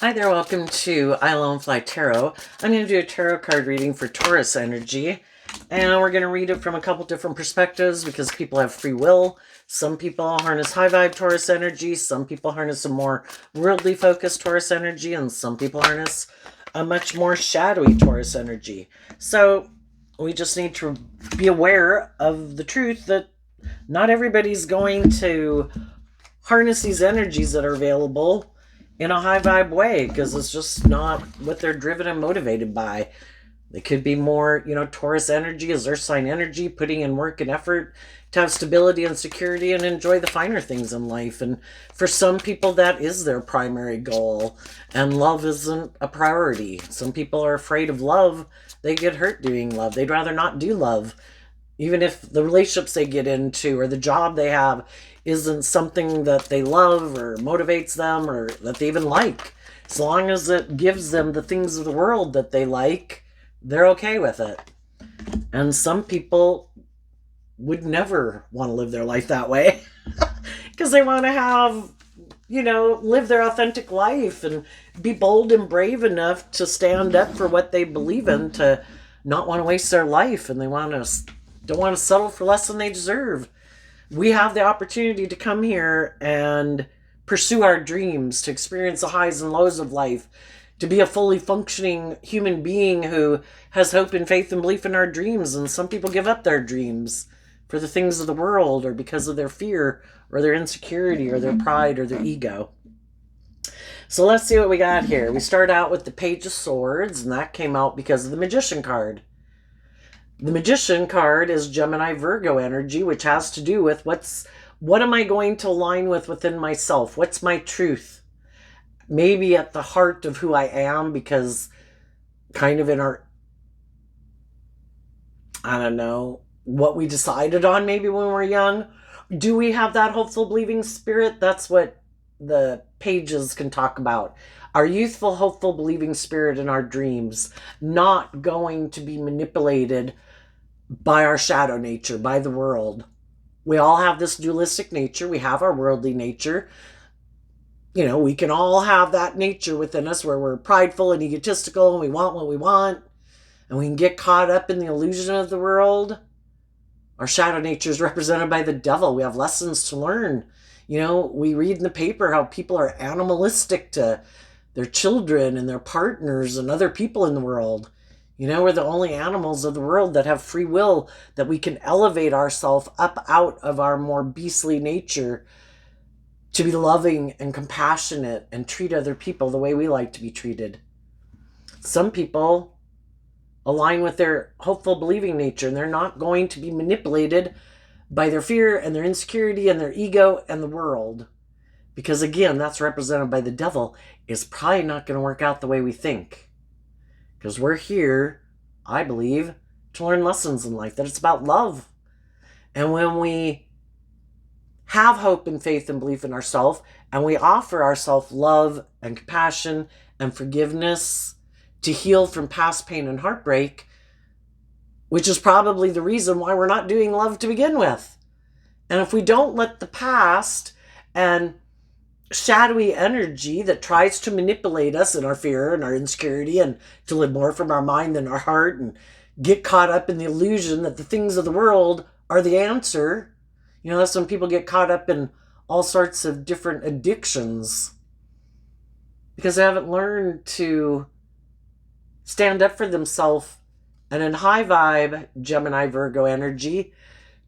Hi there, welcome to I Alone Fly Tarot. I'm going to do a tarot card reading for Taurus energy, and we're going to read it from a couple different perspectives because people have free will. Some people harness high vibe Taurus energy, some people harness a more worldly focused Taurus energy, and some people harness a much more shadowy Taurus energy. So we just need to be aware of the truth that not everybody's going to harness these energies that are available in a high vibe way because it's just not what they're driven and motivated by. They could be more, Taurus energy is earth sign energy, putting in work and effort to have stability and security and enjoy the finer things in life. And for some people, that is their primary goal. And love isn't a priority. Some people are afraid of love. They get hurt doing love. They'd rather not do love. Even if the relationships they get into or the job they have isn't something that they love or motivates them or that they even like. As long as it gives them the things of the world that they like, they're okay with it. And some people would never want to live their life that way because they want to have, live their authentic life and be bold and brave enough to stand up for what they believe in, to not want to waste their life, and they don't want to settle for less than they deserve. We have the opportunity to come here and pursue our dreams, to experience the highs and lows of life, to be a fully functioning human being who has hope and faith and belief in our dreams. And some people give up their dreams for the things of the world, or because of their fear or their insecurity or their pride or their ego. So let's see what we got here. We start out with the Page of Swords, and that came out because of the Magician card. The Magician card is Gemini Virgo energy, which has to do with what am I going to align with within myself? What's my truth? Maybe at the heart of who I am, because kind of in our, I don't know, what we decided on maybe when we were young. Do we have that hopeful, believing spirit? That's what the pages can talk about. Our youthful, hopeful, believing spirit in our dreams, not going to be manipulated by our shadow nature, by the world. We all have this dualistic nature. We have our worldly nature. We can all have that nature within us where we're prideful and egotistical and we want what we want, and we can get caught up in the illusion of the world. Our shadow nature is represented by the devil. We have lessons to learn. We read in the paper how people are animalistic to their children and their partners and other people in the world. We're the only animals of the world that have free will, that we can elevate ourselves up out of our more beastly nature to be loving and compassionate and treat other people the way we like to be treated. Some people align with their hopeful, believing nature, and they're not going to be manipulated by their fear and their insecurity and their ego and the world. Because again, that's represented by the devil, is probably not going to work out the way we think. Because we're here, I believe, to learn lessons in life, that it's about love. And when we have hope and faith and belief in ourselves, and we offer ourselves love and compassion and forgiveness to heal from past pain and heartbreak, which is probably the reason why we're not doing love to begin with. And if we don't let the past and shadowy energy that tries to manipulate us in our fear and our insecurity and to live more from our mind than our heart and get caught up in the illusion that the things of the world are the answer. That's when people get caught up in all sorts of different addictions because they haven't learned to stand up for themselves, and in high vibe Gemini Virgo energy,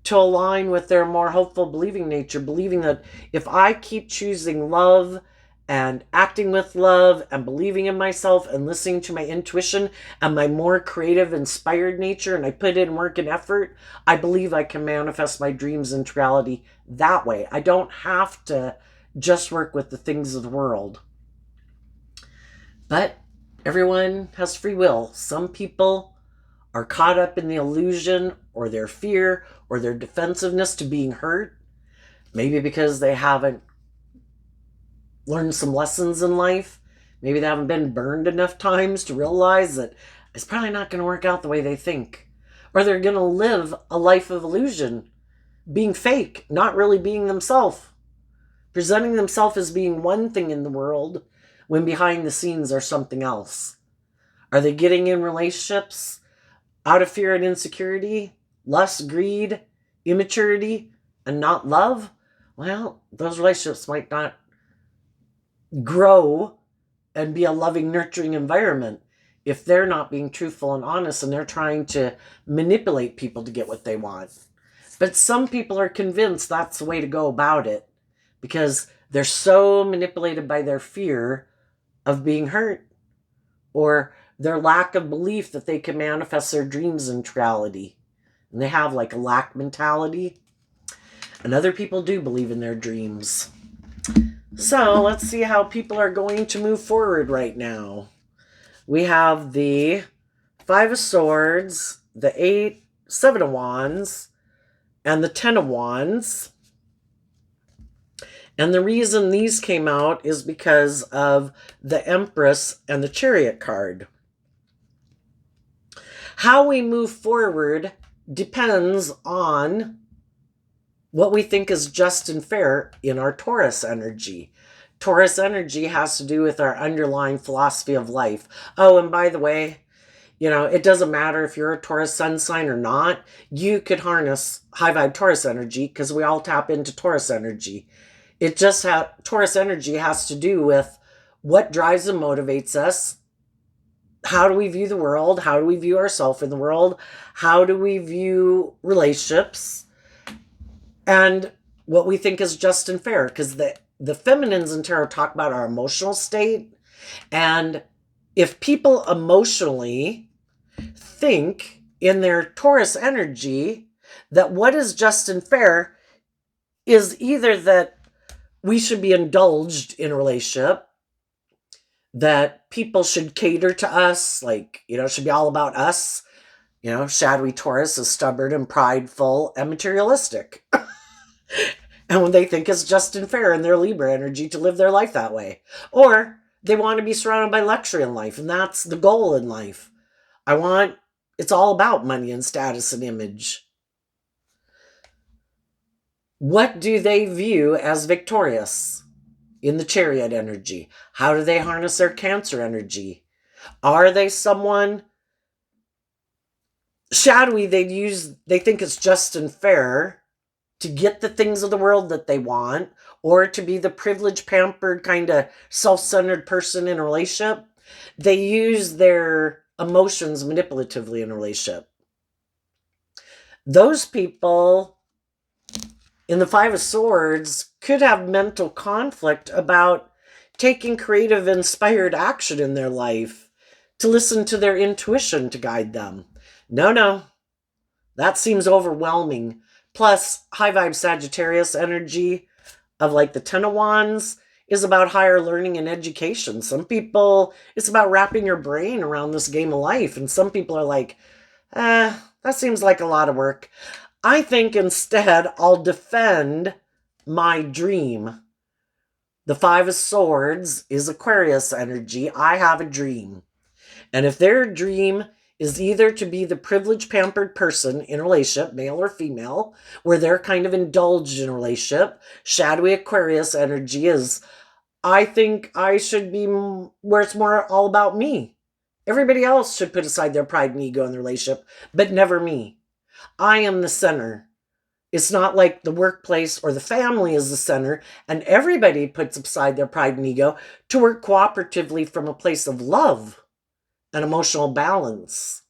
to align with their more hopeful, believing nature, believing that if I keep choosing love and acting with love and believing in myself and listening to my intuition and my more creative, inspired nature, and I put in work and effort, I believe I can manifest my dreams into reality that way. I don't have to just work with the things of the world. But everyone has free will. Some people are caught up in the illusion or their fear or their defensiveness to being hurt, maybe because they haven't learned some lessons in life. Maybe they haven't been burned enough times to realize that it's probably not going to work out the way they think. Or they're going to live a life of illusion, being fake, not really being themselves, presenting themselves as being one thing in the world when behind the scenes are something else? Are they getting in relationships out of fear and insecurity, lust, greed, immaturity, and not love? Well, those relationships might not grow and be a loving, nurturing environment if they're not being truthful and honest and they're trying to manipulate people to get what they want. But some people are convinced that's the way to go about it because they're so manipulated by their fear of being hurt or their lack of belief that they can manifest their dreams into reality. And they have like a lack mentality. And other people do believe in their dreams. So let's see how people are going to move forward right now. We have the Five of Swords, the Seven of Wands, and the Ten of Wands. And the reason these came out is because of the Empress and the Chariot card. How we move forward depends on what we think is just and fair in our Taurus energy. Taurus energy has to do with our underlying philosophy of life. Oh, and by the way, it doesn't matter if you're a Taurus sun sign or not. You could harness high vibe Taurus energy because we all tap into Taurus energy. Taurus energy has to do with what drives and motivates us. How do we view the world? How do we view ourselves in the world? How do we view relationships? And what we think is just and fair. Because the feminines in tarot talk about our emotional state. And if people emotionally think in their Taurus energy that what is just and fair is either that we should be indulged in a relationship, that people should cater to us, like, it should be all about us. Shadowy Taurus is stubborn and prideful and materialistic. And when they think it's just and fair in their Libra energy to live their life that way. Or they want to be surrounded by luxury in life, and that's the goal in life. It's all about money and status and image. What do they view as victorious in the Chariot energy? How do they harness their Cancer energy? Are they someone shadowy? They think it's just and fair to get the things of the world that they want, or to be the privileged, pampered, kind of self-centered person in a relationship. They use their emotions manipulatively in a relationship. Those people in the Five of Swords could have mental conflict about taking creative, inspired action in their life to listen to their intuition to guide them. No, that seems overwhelming. Plus, high vibe Sagittarius energy of like the Ten of Wands is about higher learning and education. Some people, it's about wrapping your brain around this game of life. And some people are like, that seems like a lot of work. I think instead I'll defend my dream. The Five of Swords is Aquarius energy. I have a dream. And if their dream is either to be the privileged, pampered person in a relationship, male or female, where they're kind of indulged in a relationship, shadowy Aquarius energy is, I think I should be where it's more all about me. Everybody else should put aside their pride and ego in the relationship, but never me. I am the center. It's not like the workplace or the family is the center, and everybody puts aside their pride and ego to work cooperatively from a place of love and emotional balance.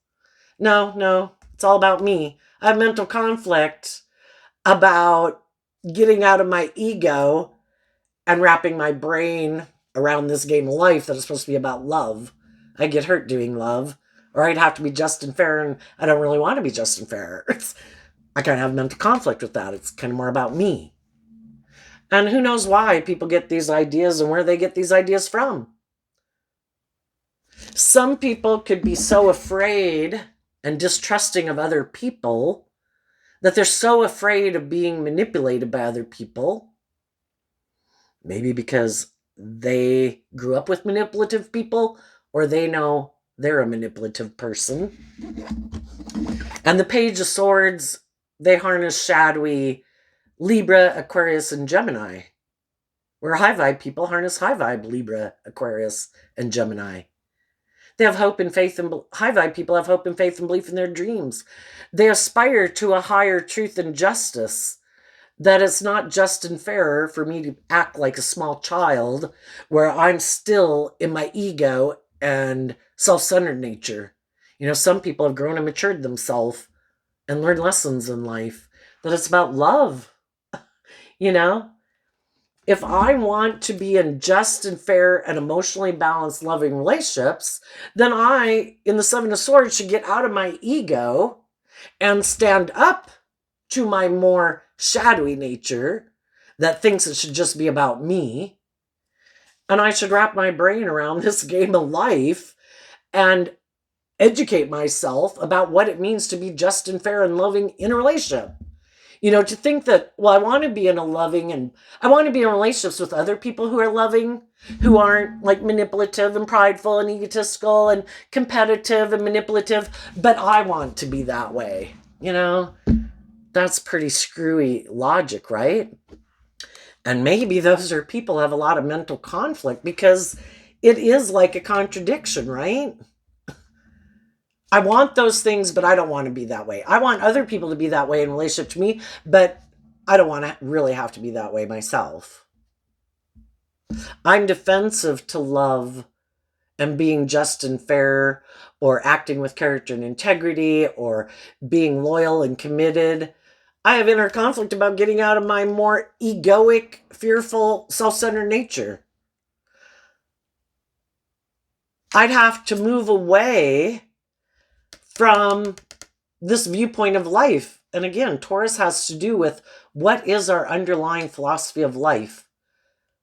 No, it's all about me. I have mental conflict about getting out of my ego and wrapping my brain around this game of life that is supposed to be about love. I get hurt doing love, or I'd have to be just and fair, and I don't really want to be just and fair. I kind of have mental conflict with that. It's kind of more about me. And who knows why people get these ideas and where they get these ideas from. Some people could be so afraid and distrusting of other people that they're so afraid of being manipulated by other people. Maybe because they grew up with manipulative people, or they know they're a manipulative person. And the Page of Swords, they harness shadowy Libra, Aquarius, and Gemini. where high vibe people harness high vibe Libra, Aquarius, and Gemini. They have hope and faith, and high vibe people have hope and faith and belief in their dreams. They aspire to a higher truth and justice, that it's not just and fair for me to act like a small child where I'm still in my ego and self-centered nature. Some people have grown and matured themselves and learned lessons in life, that it's about love. you know if I want to be in just and fair and emotionally balanced loving relationships, then I, in the Seven of Swords, should get out of my ego and stand up to my more shadowy nature that thinks it should just be about me. And I should wrap my brain around this game of life and educate myself about what it means to be just and fair and loving in a relationship. To think that, well, I want to be in a loving, and I want to be in relationships with other people who are loving, who aren't like manipulative and prideful and egotistical and competitive and manipulative, but I want to be that way. That's pretty screwy logic, right? And maybe those are people who have a lot of mental conflict, because it is like a contradiction, right? I want those things, but I don't want to be that way. I want other people to be that way in relationship to me, but I don't want to really have to be that way myself. I'm defensive to love and being just and fair, or acting with character and integrity, or being loyal and committed. I have inner conflict about getting out of my more egoic, fearful, self-centered nature. I'd have to move away from this viewpoint of life. And again, Taurus has to do with, what is our underlying philosophy of life?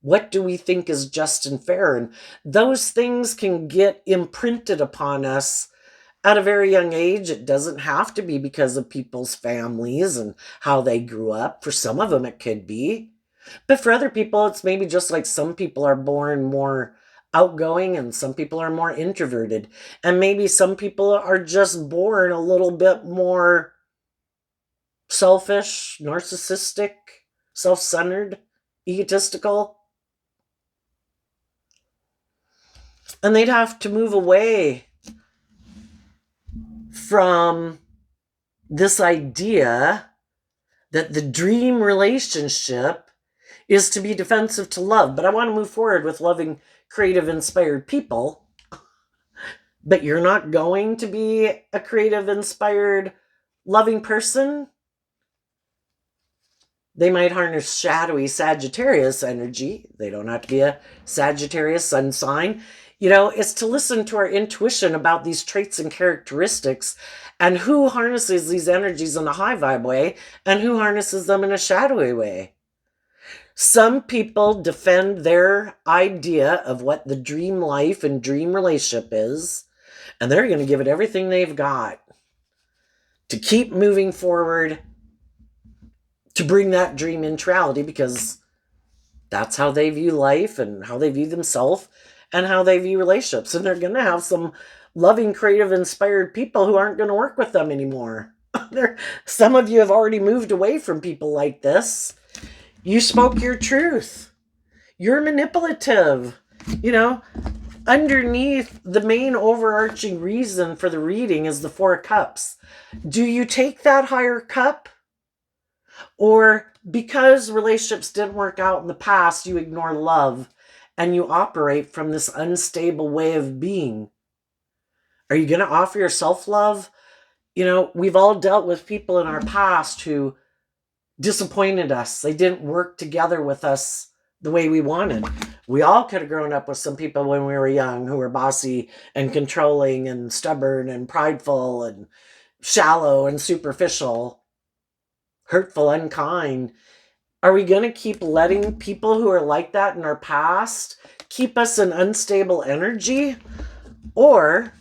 What do we think is just and fair? And those things can get imprinted upon us at a very young age. It doesn't have to be because of people's families and how they grew up. For some of them, it could be. But for other people, it's maybe just like some people are born more outgoing and some people are more introverted. And maybe some people are just born a little bit more selfish, narcissistic, self-centered, egotistical. And they'd have to move away from this idea that the dream relationship is to be defensive to love. But I want to move forward with loving, creative, inspired people. But you're not going to be a creative, inspired, loving person. They might harness shadowy Sagittarius energy. They don't have to be a Sagittarius sun sign. It's to listen to our intuition about these traits and characteristics, and who harnesses these energies in a high vibe way and who harnesses them in a shadowy way. Some people defend their idea of what the dream life and dream relationship is, and they're going to give it everything they've got to keep moving forward, to bring that dream into reality, because that's how they view life and how they view themselves and how they view relationships. And they're going to have some loving, creative, inspired people who aren't going to work with them anymore. Some of you have already moved away from people like this. You spoke your truth. You're manipulative. Underneath the main overarching reason for the reading is the Four of Cups. Do you take that higher cup? Or because relationships didn't work out in the past, you ignore love and you operate from this unstable way of being? Are you going to offer yourself love? We've all dealt with people in our past who disappointed us. They didn't work together with us the way we wanted. We all could have grown up with some people when we were young who were bossy and controlling and stubborn and prideful and shallow and superficial, hurtful, unkind. Are we going to keep letting people who are like that in our past keep us in unstable energy? Or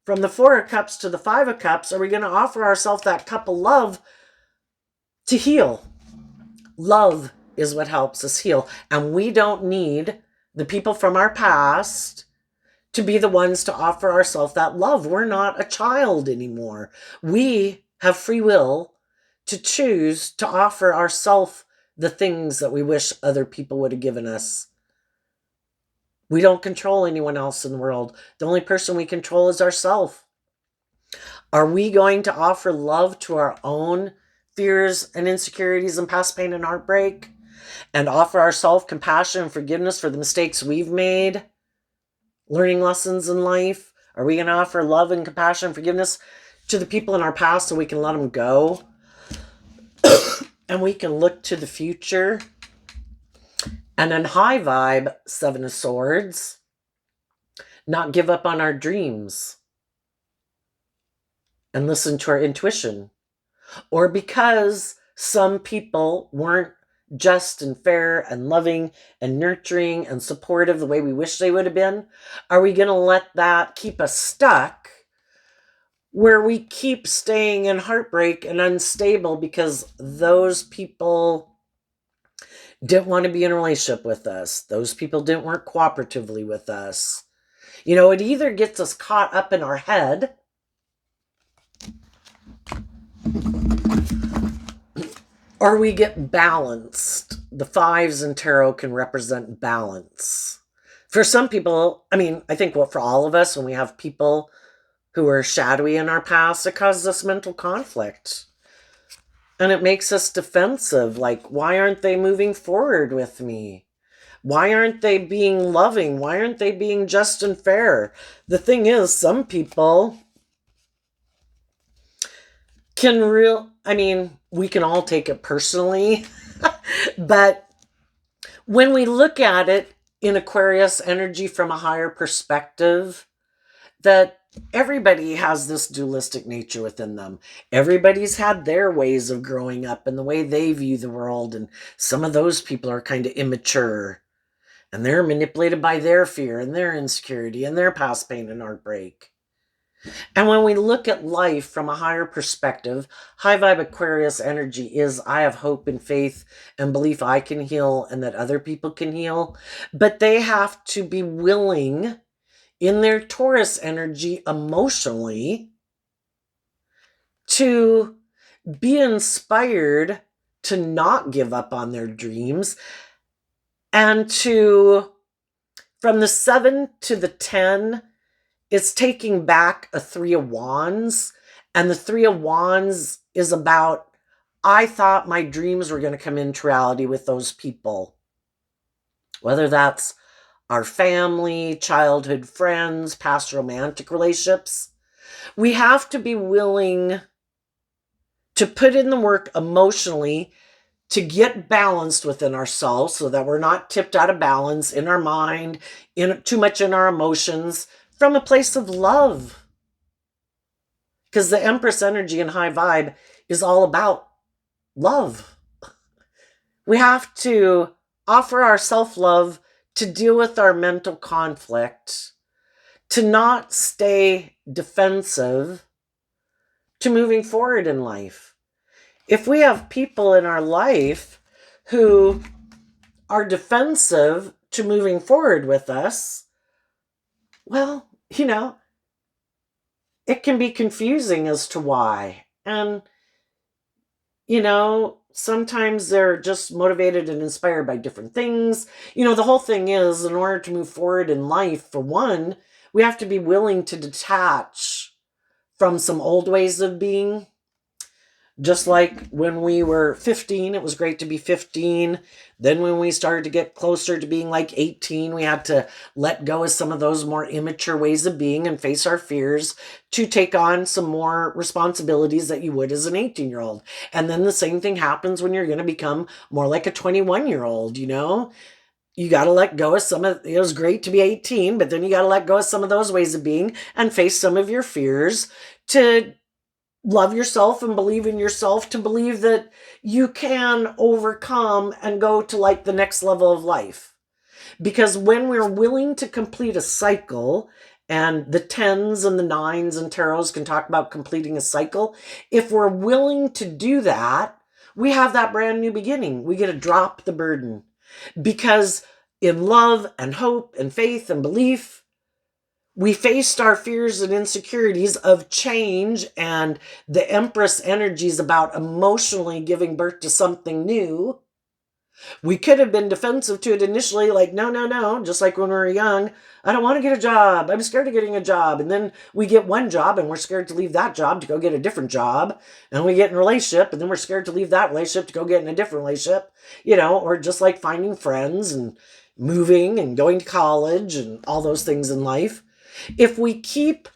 from the Four of Cups to the Five of Cups, are we going to offer ourselves that cup of love to heal? Love is what helps us heal. And we don't need the people from our past to be the ones to offer ourselves that love. We're not a child anymore. We have free will to choose to offer ourselves the things that we wish other people would have given us. We don't control anyone else in the world. The only person we control is ourselves. Are we going to offer love to our own fears and insecurities and past pain and heartbreak, and offer ourselves compassion and forgiveness for the mistakes we've made, learning lessons in life? Are we going to offer love and compassion and forgiveness to the people in our past so we can let them go and we can look to the future? And in high vibe, Seven of Swords, not give up on our dreams and listen to our intuition. Or because some people weren't just and fair and loving and nurturing and supportive the way we wish they would have been, are we going to let that keep us stuck where we keep staying in heartbreak and unstable because those people didn't want to be in a relationship with us? Those people didn't work cooperatively with us. It either gets us caught up in our head or we get balanced. The fives in tarot can represent balance. For some people, I think for all of us, when we have people who are shadowy in our past, it causes us mental conflict. And it makes us defensive. Like, why aren't they moving forward with me? Why aren't they being loving? Why aren't they being just and fair? The thing is, some people we can all take it personally, but when we look at it in Aquarius energy from a higher perspective, that everybody has this dualistic nature within them. Everybody's had their ways of growing up and the way they view the world, and some of those people are kind of immature, and they're manipulated by their fear and their insecurity and their past pain and heartbreak. And when we look at life from a higher perspective, high vibe Aquarius energy is, I have hope and faith and belief I can heal and that other people can heal. But they have to be willing in their Taurus energy emotionally to be inspired to not give up on their dreams, and from the 7 to the 10, it's taking back a 3 of Wands. And the 3 of Wands is about, I thought my dreams were going to come into reality with those people. Whether that's our family, childhood friends, past romantic relationships. We have to be willing to put in the work emotionally to get balanced within ourselves so that we're not tipped out of balance in our mind, too much in our emotions, from a place of love. Because the Empress energy in high vibe is all about love. We have to offer our self-love to deal with our mental conflict, to not stay defensive, to moving forward in life. If we have people in our life who are defensive to moving forward with us, well, it can be confusing as to why. And, sometimes they're just motivated and inspired by different things. The whole thing is, in order to move forward in life, for one, we have to be willing to detach from some old ways of being. Just like when we were 15, it was great to be 15. Then when we started to get closer to being like 18, we had to let go of some of those more immature ways of being and face our fears to take on some more responsibilities that you would as an 18-year-old. And then the same thing happens when you're going to become more like a 21-year-old, You got to let go of it was great to be 18, but then you got to let go of some of those ways of being and face some of your fears to love yourself and believe in yourself, to believe that you can overcome and go to like the next level of life. Because when we're willing to complete a cycle, and the 10s and the 9s and tarots can talk about completing a cycle, if we're willing to do that, we have that brand new beginning. We get to drop the burden. Because in love and hope and faith and belief, we faced our fears and insecurities of change, and the Empress energy is about emotionally giving birth to something new. We could have been defensive to it initially, like, no, no, no, just like when we were young. I don't want to get a job. I'm scared of getting a job. And then we get one job and we're scared to leave that job to go get a different job. And we get in a relationship and then we're scared to leave that relationship to go get in a different relationship, or just like finding friends and moving and going to college and all those things in life. If we keep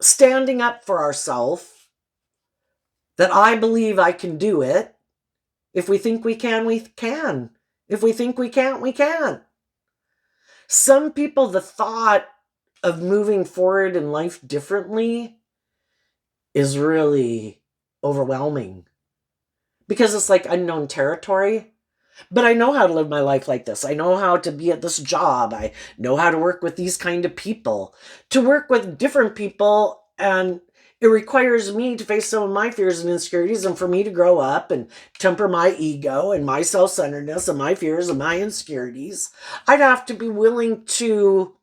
standing up for ourselves, that I believe I can do it. If we think we can, we can. If we think we can't, we can't. Some people, the thought of moving forward in life differently is really overwhelming because it's like unknown territory. But I know how to live my life like this. I know how to be at this job. I know how to work with these kind of people. To work with different people, and it requires me to face some of my fears and insecurities, and for me to grow up and temper my ego and my self-centeredness and my fears and my insecurities. I'd have to be willing to,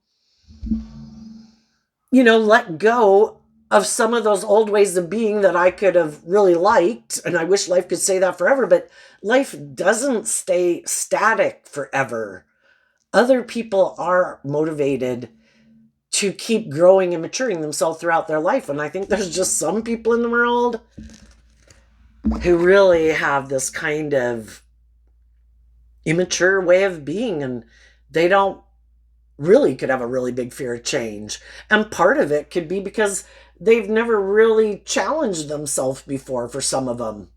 let go of some of those old ways of being that I could have really liked. And I wish life could say that forever, but life doesn't stay static forever. Other people are motivated to keep growing and maturing themselves throughout their life. And I think there's just some people in the world who really have this kind of immature way of being, and they don't really could have a really big fear of change. And part of it could be because they've never really challenged themselves before for some of them.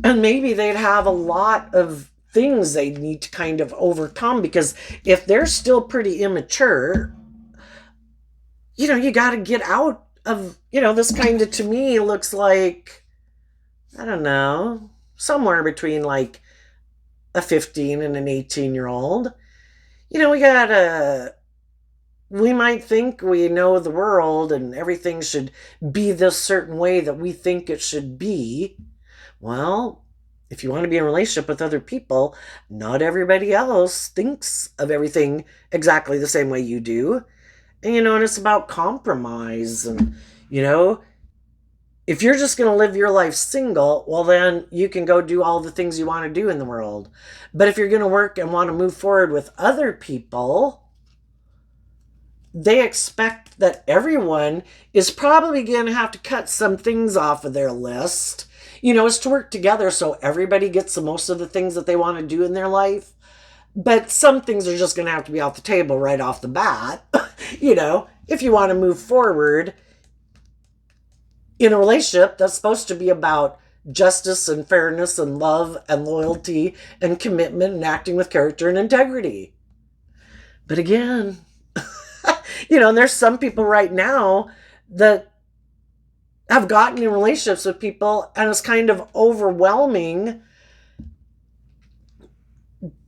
And maybe they'd have a lot of things they need to kind of overcome, because if they're still pretty immature, you got to get out of, this kind of, to me, looks like, I don't know, somewhere between like a 15 and an 18-year-old. We might think we know the world and everything should be this certain way that we think it should be. Well, if you want to be in a relationship with other people, not everybody else thinks of everything exactly the same way you do. And, and it's about compromise. And, if you're just going to live your life single, well, then you can go do all the things you want to do in the world. But if you're going to work and want to move forward with other people, they expect that everyone is probably going to have to cut some things off of their list. It's to work together so everybody gets the most of the things that they want to do in their life. But some things are just going to have to be off the table right off the bat. If you want to move forward in a relationship that's supposed to be about justice and fairness and love and loyalty and commitment and acting with character and integrity. But again, and there's some people right now that have gotten in relationships with people and it's kind of overwhelming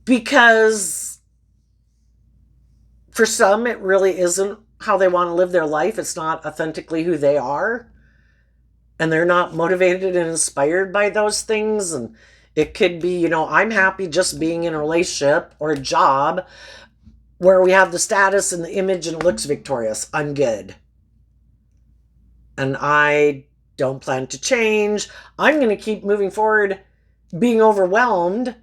because for some it really isn't how they want to live their life. It's not authentically who they are, and they're not motivated and inspired by those things. And it could be, I'm happy just being in a relationship or a job where we have the status and the image and it looks victorious. I'm good. And I don't plan to change. I'm going to keep moving forward being overwhelmed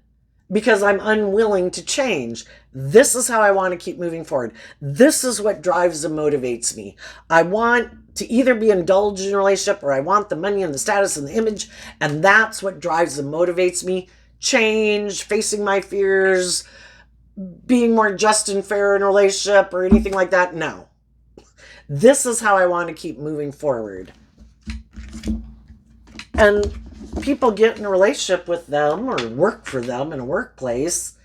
because I'm unwilling to change. This is how I want to keep moving forward. This is what drives and motivates me. I want to either be indulged in a relationship, or I want the money and the status and the image, and that's what drives and motivates me. Change, facing my fears, being more just and fair in a relationship or anything like that. No. This is how I want to keep moving forward. And people get in a relationship with them or work for them in a workplace,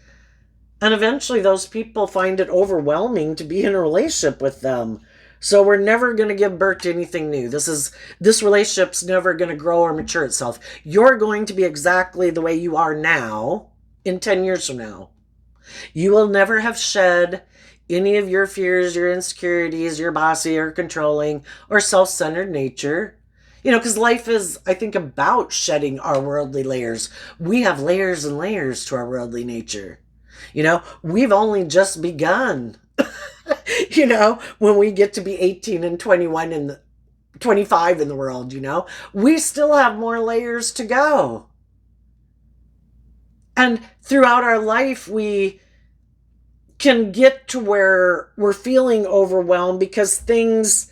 and eventually those people find it overwhelming to be in a relationship with them. So we're never going to give birth to anything new. This relationship's never going to grow or mature itself. You're going to be exactly the way you are now in 10 years from now. You will never have shed any of your fears, your insecurities, your bossy or controlling or self-centered nature. Because life is, I think, about shedding our worldly layers. We have layers and layers to our worldly nature. We've only just begun. When we get to be 18 and 21 and 25 in the world, you know? We still have more layers to go. And throughout our life, we can get to where we're feeling overwhelmed because things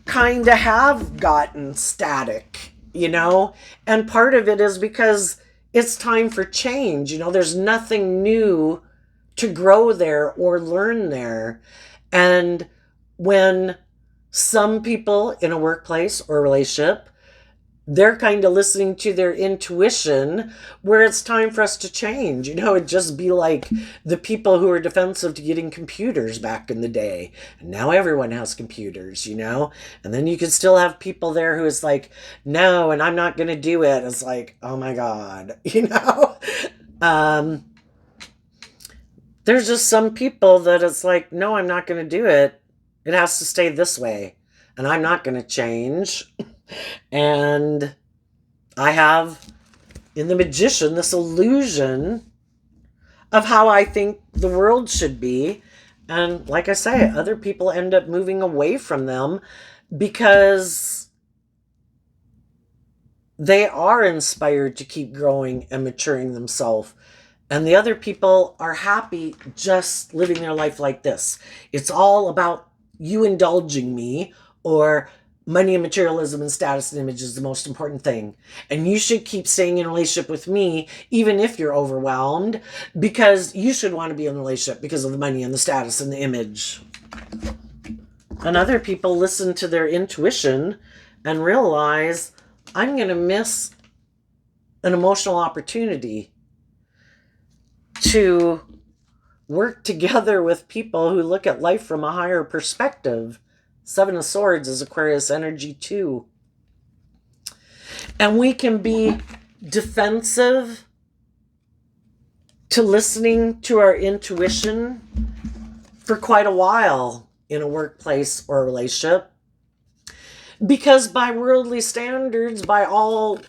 kind of have gotten static, you know? And part of it is because it's time for change. You know, there's nothing new to grow there or learn there. And when some people in a workplace or a relationship, they're kind of listening to their intuition where it's time for us to change. You know, it'd just be like the people who were defensive to getting computers back in the day. And now everyone has computers, you know? And then you could still have people there who is like, no, and I'm not going to do it. It's like, oh my God, you know? There's just some people that it's like, no, I'm not going to do it. It has to stay this way. And I'm not going to change. And I have in The Magician this illusion of how I think the world should be. And like I say, other people end up moving away from them because they are inspired to keep growing and maturing themselves. And the other people are happy just living their life like this. It's all about you indulging me, or money and materialism and status and image is the most important thing. And you should keep staying in a relationship with me, even if you're overwhelmed, because you should want to be in a relationship because of the money and the status and the image. And other people listen to their intuition and realize, I'm going to miss an emotional opportunity to work together with people who look at life from a higher perspective. Seven of Swords is Aquarius energy too. And we can be defensive to listening to our intuition for quite a while in a workplace or a relationship. Because by worldly standards, by all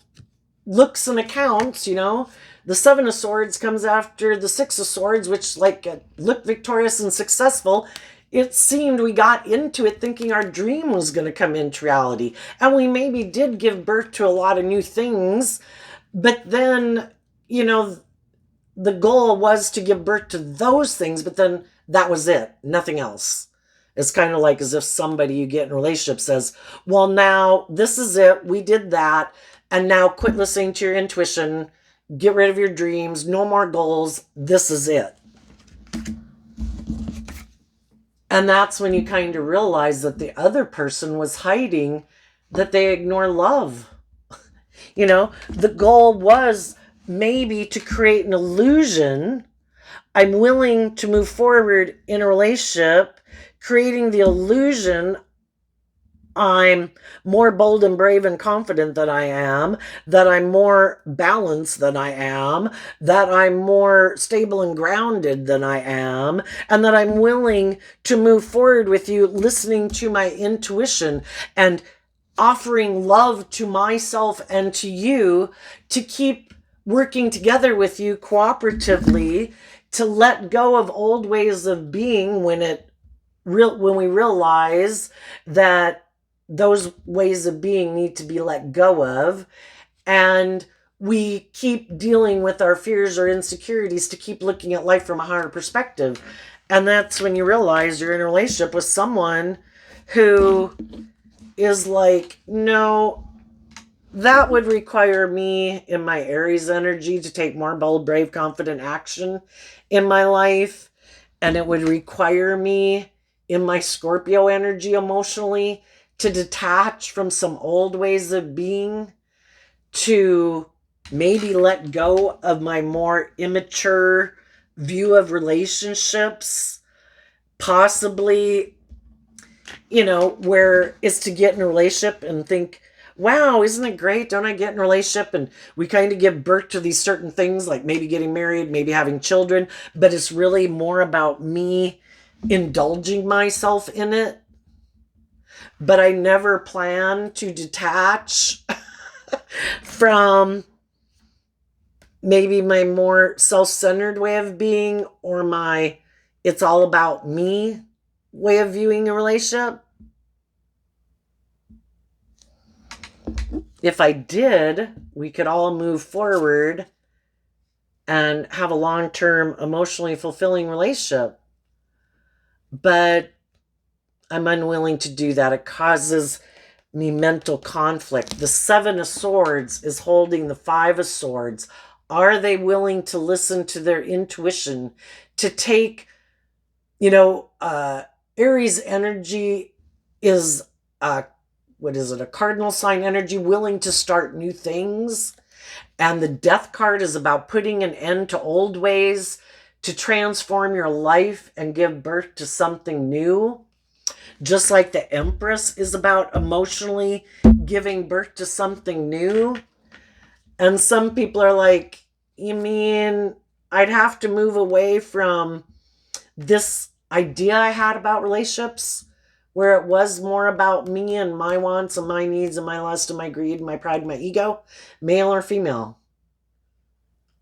looks and accounts, you know, the Seven of Swords comes after the Six of Swords, which like looked victorious and successful. It seemed we got into it thinking our dream was going to come into reality. And we maybe did give birth to a lot of new things. But then, you know, the goal was to give birth to those things. But then that was it. Nothing else. It's kind of like as if somebody you get in a relationship says, well, now this is it. We did that. And now quit listening to your intuition. Get rid of your dreams. No more goals. This is it. And that's when you kind of realize that the other person was hiding, that they ignore love. You know, the goal was maybe to create an illusion. I'm willing to move forward in a relationship, creating the illusion I'm more bold and brave and confident than I am, that I'm more balanced than I am, that I'm more stable and grounded than I am, and that I'm willing to move forward with you, listening to my intuition and offering love to myself and to you, to keep working together with you cooperatively, to let go of old ways of being when we realize that those ways of being need to be let go of, and we keep dealing with our fears or insecurities to keep looking at life from a higher perspective. And that's when you realize you're in a relationship with someone who is like, no, that would require me in my Aries energy to take more bold, brave, confident action in my life. And it would require me in my Scorpio energy emotionally to detach from some old ways of being, to maybe let go of my more immature view of relationships, possibly, you know, where it's to get in a relationship and think, wow, isn't it great? Don't I get in a relationship? And we kind of give birth to these certain things, like maybe getting married, maybe having children, but it's really more about me indulging myself in it. But I never plan to detach from maybe my more self-centered way of being, or my it's all about me way of viewing a relationship. if I did, we could all move forward and have a long-term, emotionally fulfilling relationship. But I'm unwilling to do that. It causes me mental conflict. The Seven of Swords is holding the Five of Swords. Are they willing to listen to their intuition, to take, Aries energy is, what is it, a cardinal sign energy, willing to start new things. And the Death card is about putting an end to old ways, to transform your life and give birth to something new. Just like the Empress is about emotionally giving birth to something new. And some people are like, you mean I'd have to move away from this idea I had about relationships, where it was more about me and my wants and my needs and my lust and my greed and my pride and my ego, male or female?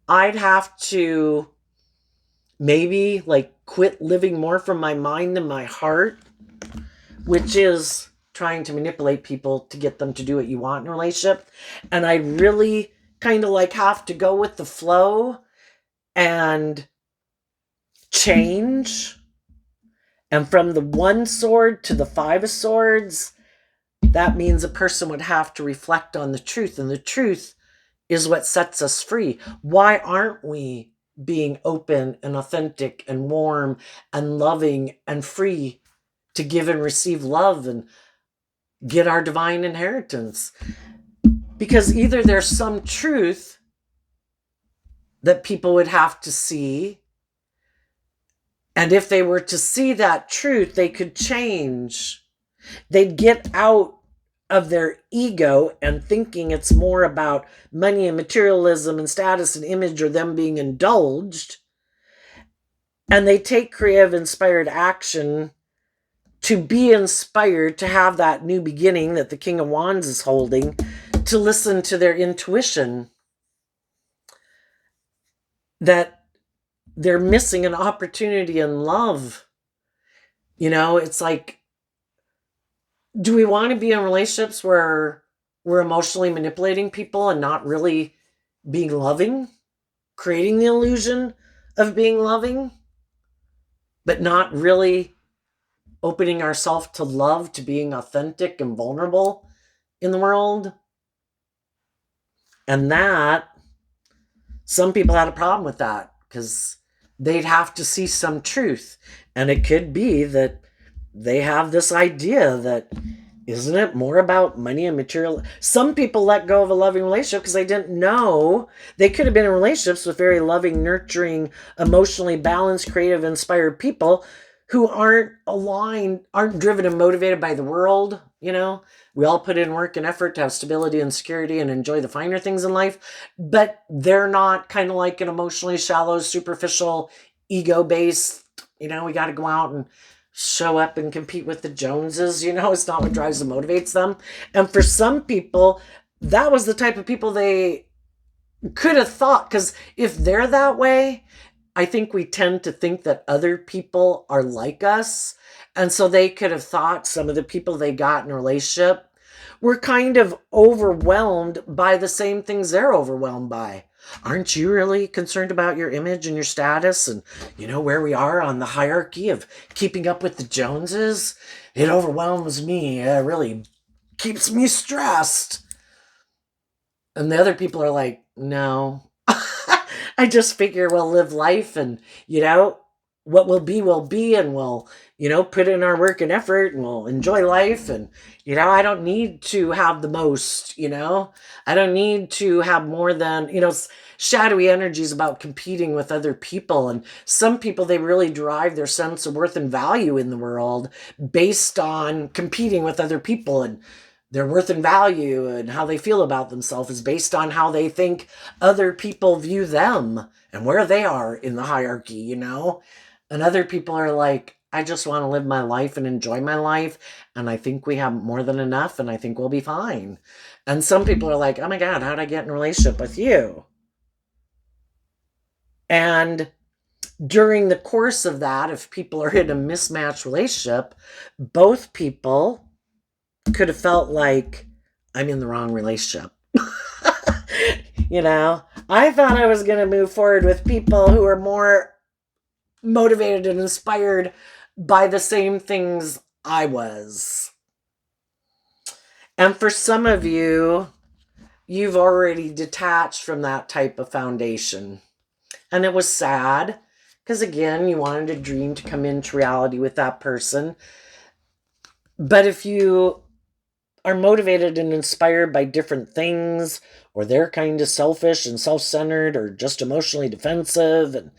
I'd have to maybe like quit living more from my mind than my heart, which is trying to manipulate people to get them to do what you want in a relationship. And I really kind of like have to go with the flow and change. And from the One Sword to the Five of Swords, that means a person would have to reflect on the truth. And the truth is what sets us free. Why aren't we being open and authentic and warm and loving and free to give and receive love and get our divine inheritance? Because either there's some truth that people would have to see, and if they were to see that truth, they could change. They'd get out of their ego and thinking it's more about money and materialism and status and image or them being indulged. And they take creative, inspired action to be inspired to have that new beginning that the King of Wands is holding, to listen to their intuition, that they're missing an opportunity in love. It's like, do we want to be in relationships where we're emotionally manipulating people and not really being loving, creating the illusion of being loving, but not really opening ourselves to love, to being authentic and vulnerable in the world? And that, some people had a problem with that because they'd have to see some truth. And it could be that they have this idea that, isn't it more about money and material? Some people let go of a loving relationship because they didn't know. They could have been in relationships with very loving, nurturing, emotionally balanced, creative, inspired people who aren't aligned, aren't driven and motivated by the world. We all put in work and effort to have stability and security and enjoy the finer things in life, but they're not kind of like an emotionally shallow, superficial, ego-based, we got to go out and show up and compete with the Joneses. It's not what drives and motivates them. And for some people, that was the type of people they could have thought, because if they're that way, I think we tend to think that other people are like us. And so they could have thought some of the people they got in a relationship were kind of overwhelmed by the same things they're overwhelmed by. Aren't you really concerned about your image and your status and, where we are on the hierarchy of keeping up with the Joneses? It overwhelms me. It really keeps me stressed. And the other people are like, no. I just figure we'll live life and, what will be, and we'll, put in our work and effort and we'll enjoy life. And, I don't need to have the most, I don't need to have more than, shadowy energy is about competing with other people. And some people, they really derive their sense of worth and value in the world based on competing with other people, and their worth and value and how they feel about themselves is based on how they think other people view them and where they are in the hierarchy, And other people are like, I just want to live my life and enjoy my life. And I think we have more than enough and I think we'll be fine. And some people are like, oh my God, how'd I get in a relationship with you? And during the course of that, if people are in a mismatched relationship, both people could have felt like, I'm in the wrong relationship. I thought I was going to move forward with people who are more motivated and inspired by the same things I was. And for some of you, you've already detached from that type of foundation. And it was sad because, again, you wanted a dream to come into reality with that person. But if you are motivated and inspired by different things, or they're kind of selfish and self-centered, or just emotionally defensive and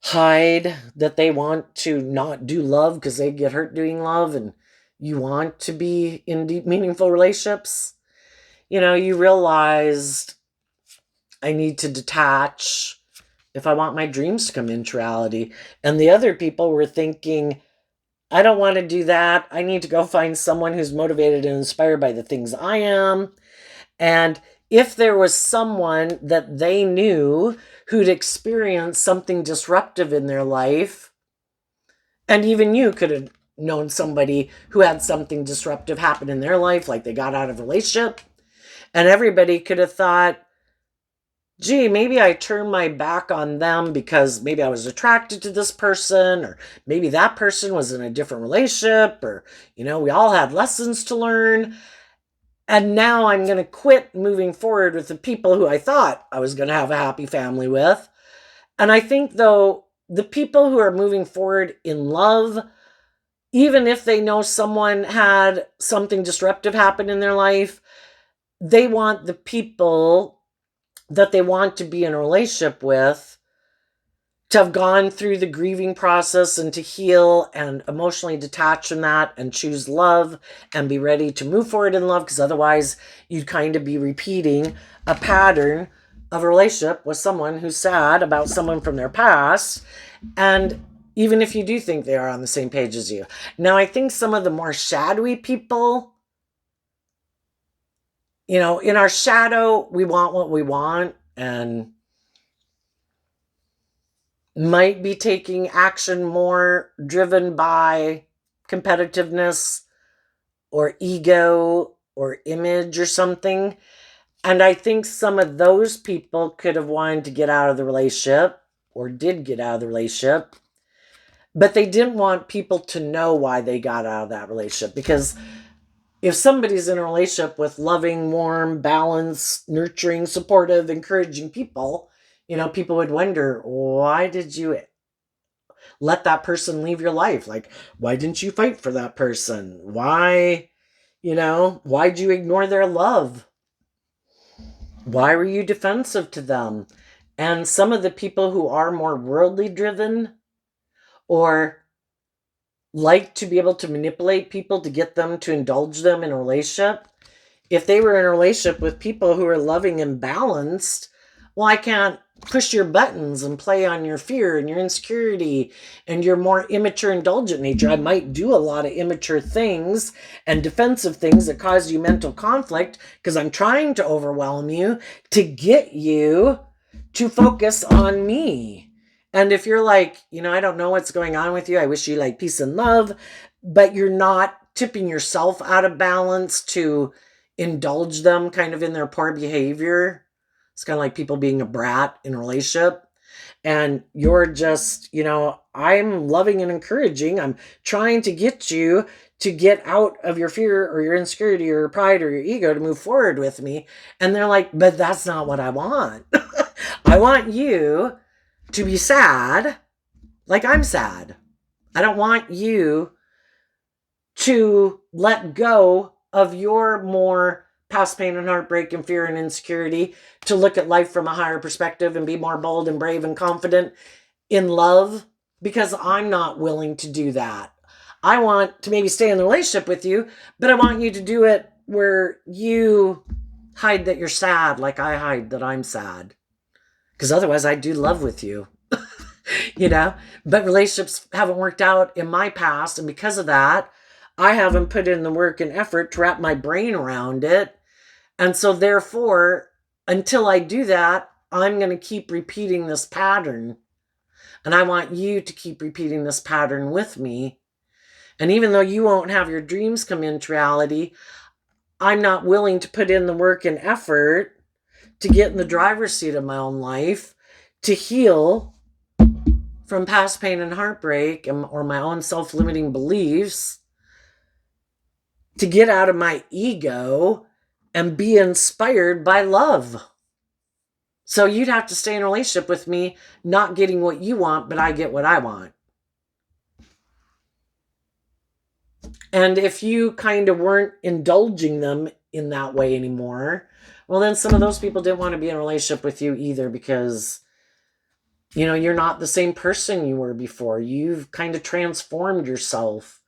hide that they want to not do love because they get hurt doing love, and you want to be in deep, meaningful relationships, you realized, I need to detach if I want my dreams to come into reality. And the other people were thinking, I don't want to do that. I need to go find someone who's motivated and inspired by the things I am. And if there was someone that they knew who'd experienced something disruptive in their life, and even you could have known somebody who had something disruptive happen in their life, like they got out of a relationship, and everybody could have thought, gee, maybe I turned my back on them because maybe I was attracted to this person, or maybe that person was in a different relationship, or, we all had lessons to learn. And now I'm going to quit moving forward with the people who I thought I was going to have a happy family with. And I think, though, the people who are moving forward in love, even if they know someone had something disruptive happen in their life, they want the people that they want to be in a relationship with to have gone through the grieving process and to heal and emotionally detach from that and choose love and be ready to move forward in love, because otherwise you'd kind of be repeating a pattern of a relationship with someone who's sad about someone from their past, and even if you do think they are on the same page as you. Now, I think some of the more shadowy people, in our shadow, we want what we want and might be taking action more driven by competitiveness or ego or image or something. And I think some of those people could have wanted to get out of the relationship or did get out of the relationship, but they didn't want people to know why they got out of that relationship. Because if somebody's in a relationship with loving, warm, balanced, nurturing, supportive, encouraging people, people would wonder, why did you let that person leave your life? Like, why didn't you fight for that person? Why'd you ignore their love? Why were you defensive to them? And some of the people who are more worldly driven or like to be able to manipulate people to get them to indulge them in a relationship, if they were in a relationship with people who are loving and balanced, well, I can't push your buttons and play on your fear and your insecurity and your more immature, indulgent nature. I might do a lot of immature things and defensive things that cause you mental conflict because I'm trying to overwhelm you to get you to focus on me. And if you're like, I don't know what's going on with you, I wish you like peace and love, but you're not tipping yourself out of balance to indulge them kind of in their poor behavior. It's kind of like people being a brat in a relationship. And you're just, I'm loving and encouraging. I'm trying to get you to get out of your fear or your insecurity or your pride or your ego to move forward with me. And they're like, but that's not what I want. I want you to be sad like I'm sad. I don't want you to let go of your more past pain and heartbreak and fear and insecurity to look at life from a higher perspective and be more bold and brave and confident in love, because I'm not willing to do that. I want to maybe stay in the relationship with you, but I want you to do it where you hide that you're sad like I hide that I'm sad. Because otherwise I'd do love with you. But relationships haven't worked out in my past, and because of that, I haven't put in the work and effort to wrap my brain around it. And so therefore, until I do that, I'm going to keep repeating this pattern. And I want you to keep repeating this pattern with me. And even though you won't have your dreams come into reality, I'm not willing to put in the work and effort to get in the driver's seat of my own life, to heal from past pain and heartbreak or my own self-limiting beliefs, to get out of my ego and be inspired by love. So you'd have to stay in a relationship with me, not getting what you want, but I get what I want. And if you kind of weren't indulging them in that way anymore, well, then some of those people didn't want to be in a relationship with you either, because, you know, you're not the same person you were before. You've kind of transformed yourself.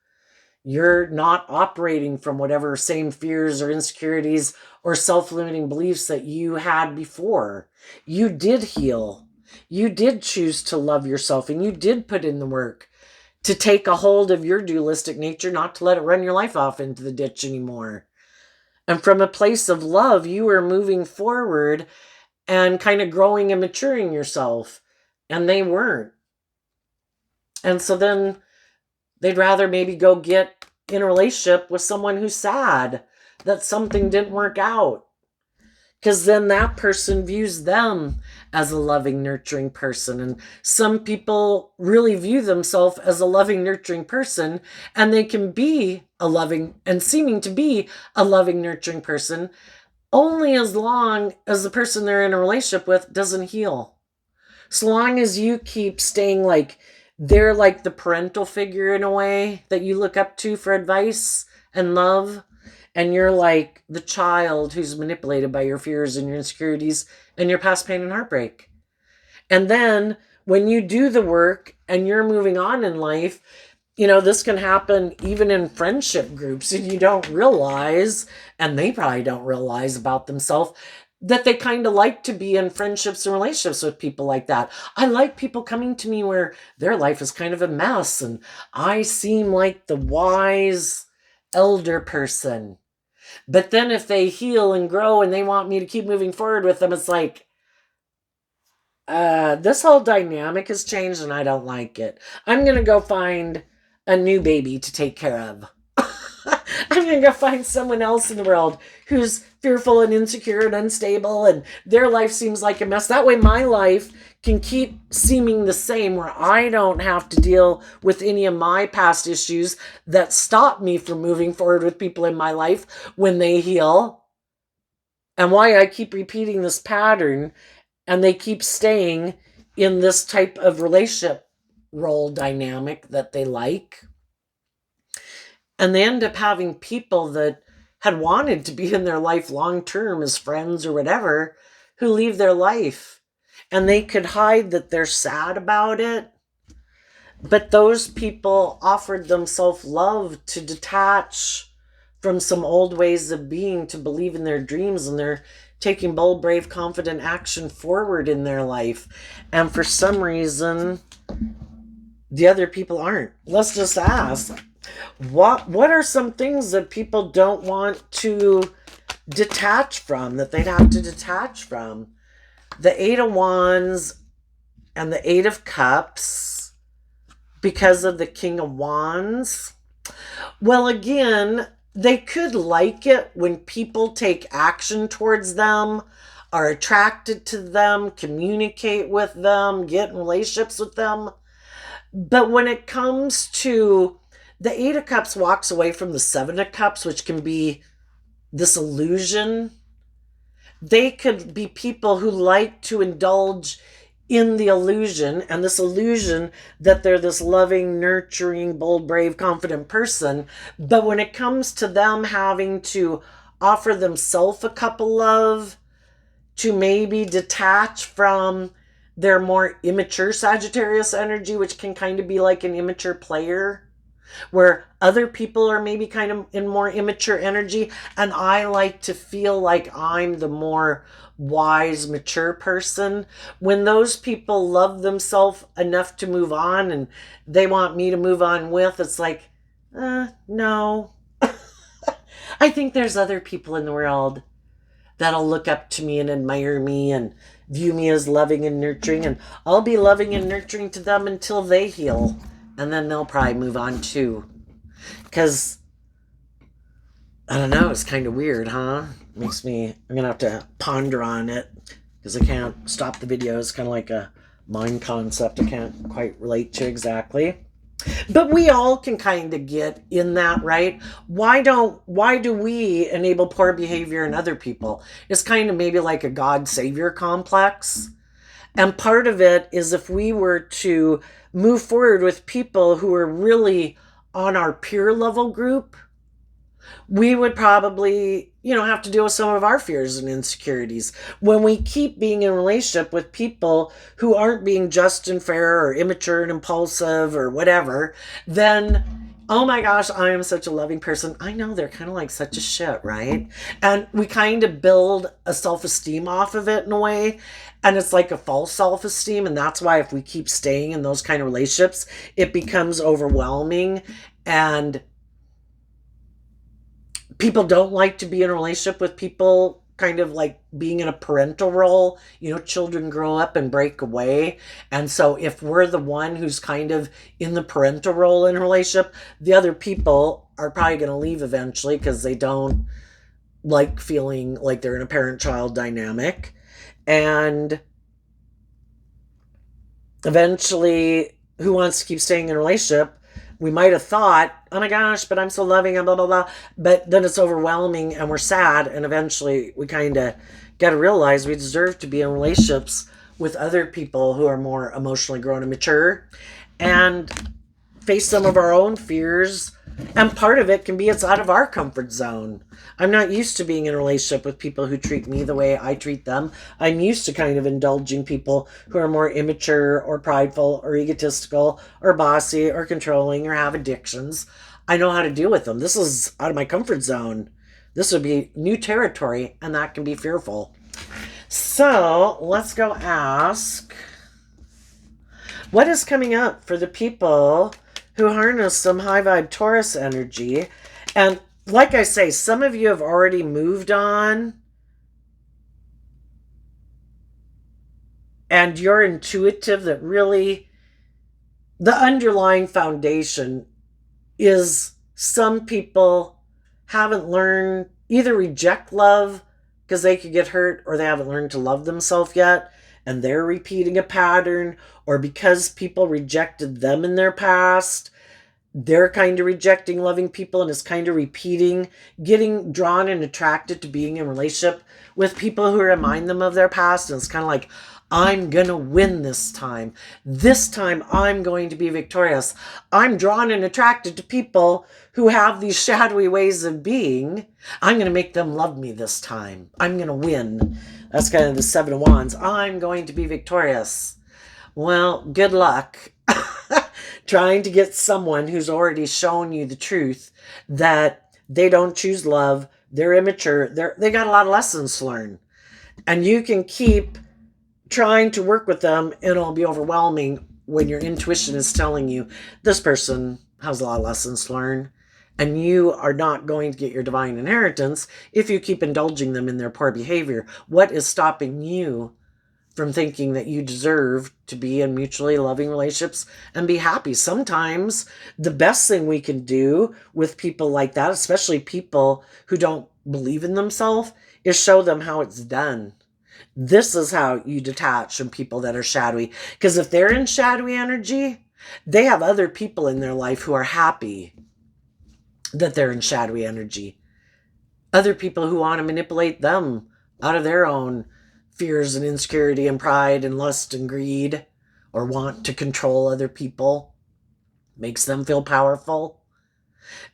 You're not operating from whatever same fears or insecurities or self-limiting beliefs that you had before. You did heal. You did choose to love yourself, and you did put in the work to take a hold of your dualistic nature, not to let it run your life off into the ditch anymore. And from a place of love, you were moving forward and kind of growing and maturing yourself, and they weren't. And so then they'd rather maybe go get in a relationship with someone who's sad that something didn't work out, because then that person views them as a loving, nurturing person. And some people really view themselves as a loving, nurturing person, and they can be a loving and seeming to be a loving, nurturing person only as long as the person they're in a relationship with doesn't heal. So long as you keep staying like they're like the parental figure in a way that you look up to for advice and love, and you're like the child who's manipulated by your fears and your insecurities and your past pain and heartbreak. And then when you do the work and you're moving on in life, you know, this can happen even in friendship groups, and you don't realize, and they probably don't realize about themselves, that they kind of like to be in friendships and relationships with people like that. I like people coming to me where their life is kind of a mess, and I seem like the wise elder person. But then if they heal and grow and they want me to keep moving forward with them, it's like, this whole dynamic has changed and I don't like it. I'm going to go find a new baby to take care of. I'm going to go find someone else in the world who's fearful and insecure and unstable, and their life seems like a mess. That way my life can keep seeming the same, where I don't have to deal with any of my past issues that stop me from moving forward with people in my life when they heal. And why I keep repeating this pattern, and they keep staying in this type of relationship role dynamic that they like. And they end up having people that had wanted to be in their life long term as friends or whatever, who leave their life. And they could hide that they're sad about it, but those people offered them self-love to detach from some old ways of being, to believe in their dreams, and they're taking bold, brave, confident action forward in their life. And for some reason, the other people aren't. Let's just ask, what are some things that people don't want to detach from, that they'd have to detach from? The Eight of Wands and the Eight of Cups, because of the King of Wands. Well, again, they could like it when people take action towards them, are attracted to them, communicate with them, get in relationships with them. But when it comes to the Eight of Cups, walks away from the Seven of Cups, which can be this illusion. They could be people who like to indulge in the illusion, and this illusion that they're this loving, nurturing, bold, brave, confident person. But when it comes to them having to offer themselves a cup of love, to maybe detach from their more immature Sagittarius energy, which can kind of be like an immature player, where other people are maybe kind of in more immature energy, and I like to feel like I'm the more wise, mature person. When those people love themselves enough to move on and they want me to move on with, it's like, no. I think there's other people in the world that'll look up to me and admire me and view me as loving and nurturing, and I'll be loving and nurturing to them until they heal, and then they'll probably move on too. Because I don't know. It's kind of weird, huh? Makes me. I'm gonna have to ponder on it because I can't stop the video. It's kind of like a mind concept. I can't quite relate to exactly. But we all can kind of get in that, right? Why do we enable poor behavior in other people? It's kind of maybe like a God savior complex. And part of it is if we were to move forward with people who are really on our peer level group, we would probably, have to deal with some of our fears and insecurities. When we keep being in a relationship with people who aren't being just and fair or immature and impulsive or whatever, then oh my gosh, I am such a loving person. I know they're kind of like such a shit, right? And we kind of build a self-esteem off of it in a way. And it's like a false self-esteem. And that's why if we keep staying in those kind of relationships, it becomes overwhelming. And people don't like to be in a relationship with people kind of like being in a parental role. Children grow up and break away. And so if we're the one who's kind of in the parental role in a relationship, the other people are probably going to leave eventually because they don't like feeling like they're in a parent-child dynamic. And eventually, who wants to keep staying in a relationship? We might have thought, oh my gosh, but I'm so loving and blah, blah, blah. But then it's overwhelming and we're sad. And eventually we kind of got to realize we deserve to be in relationships with other people who are more emotionally grown and mature and face some of our own fears. And part of it can be it's out of our comfort zone. I'm not used to being in a relationship with people who treat me the way I treat them. I'm used to kind of indulging people who are more immature or prideful or egotistical or bossy or controlling or have addictions. I know how to deal with them. This is out of my comfort zone. This would be new territory, and that can be fearful. So let's go ask, what is coming up for the people who harness some high vibe Taurus energy? And like I say, some of you have already moved on and you're intuitive that really the underlying foundation is some people haven't learned, either reject love because they could get hurt, or they haven't learned to love themselves yet and they're repeating a pattern, or because people rejected them in their past, they're kind of rejecting loving people and is kind of repeating, getting drawn and attracted to being in a relationship with people who remind them of their past. And it's kind of like, I'm going to win this time. This time I'm going to be victorious. I'm drawn and attracted to people who have these shadowy ways of being. I'm going to make them love me this time. I'm going to win. That's kind of the Seven of Wands. I'm going to be victorious. Well, good luck trying to get someone who's already shown you the truth that they don't choose love, they're immature, they got a lot of lessons to learn. And you can keep trying to work with them and it'll be overwhelming when your intuition is telling you this person has a lot of lessons to learn. And you are not going to get your divine inheritance if you keep indulging them in their poor behavior. What is stopping you from thinking that you deserve to be in mutually loving relationships and be happy? Sometimes the best thing we can do with people like that, especially people who don't believe in themselves, is show them how it's done. This is how you detach from people that are shadowy. Because if they're in shadowy energy, they have other people in their life who are happy that they're in shadowy energy. Other people who want to manipulate them out of their own fears and insecurity and pride and lust and greed, or want to control other people, makes them feel powerful.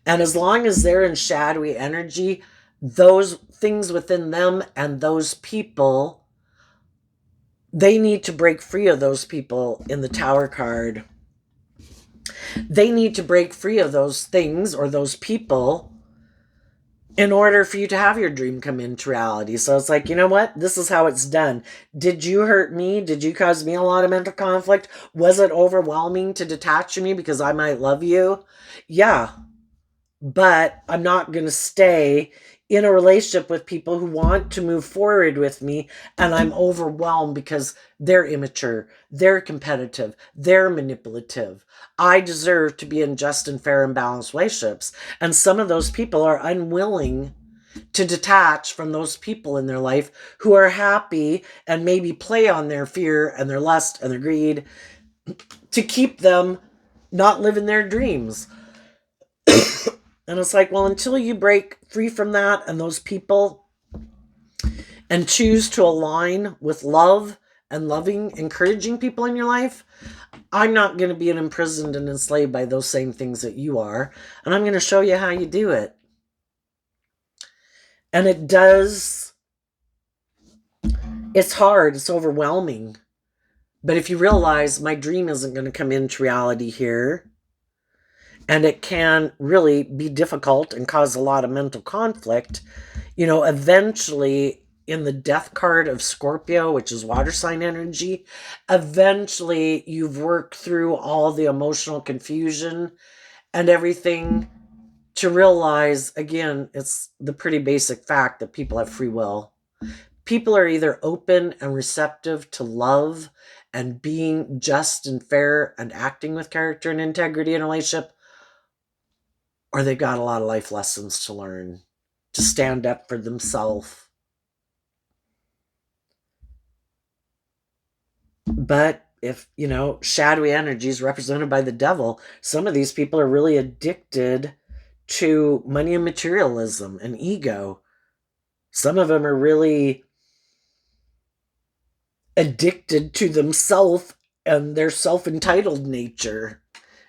And as long as they're in shadowy energy, those things within them and those people, they need to break free of those people in the Tower card. They need to break free of those things or those people in order for you to have your dream come into reality. So it's like, you know what? This is how it's done. Did you hurt me? Did you cause me a lot of mental conflict? Was it overwhelming to detach from you because I might love you? Yeah. But I'm not going to stay in a relationship with people who want to move forward with me, and I'm overwhelmed because they're immature, they're competitive, they're manipulative. I deserve to be in just and fair and balanced relationships. And some of those people are unwilling to detach from those people in their life who are happy and maybe play on their fear and their lust and their greed to keep them not living their dreams. And it's like, well, until you break free from that and those people and choose to align with love and loving, encouraging people in your life, I'm not going to be imprisoned and enslaved by those same things that you are. And I'm going to show you how you do it. And it's hard, it's overwhelming. But if you realize my dream isn't going to come into reality here, and it can really be difficult and cause a lot of mental conflict, eventually in the death card of Scorpio, which is water sign energy, eventually you've worked through all the emotional confusion and everything to realize, again, it's the pretty basic fact that people have free will. People are either open and receptive to love and being just and fair and acting with character and integrity in a relationship, or they've got a lot of life lessons to learn to stand up for themselves. But if, shadowy energy is represented by the devil, some of these people are really addicted to money and materialism and ego. Some of them are really addicted to themselves and their self-entitled nature.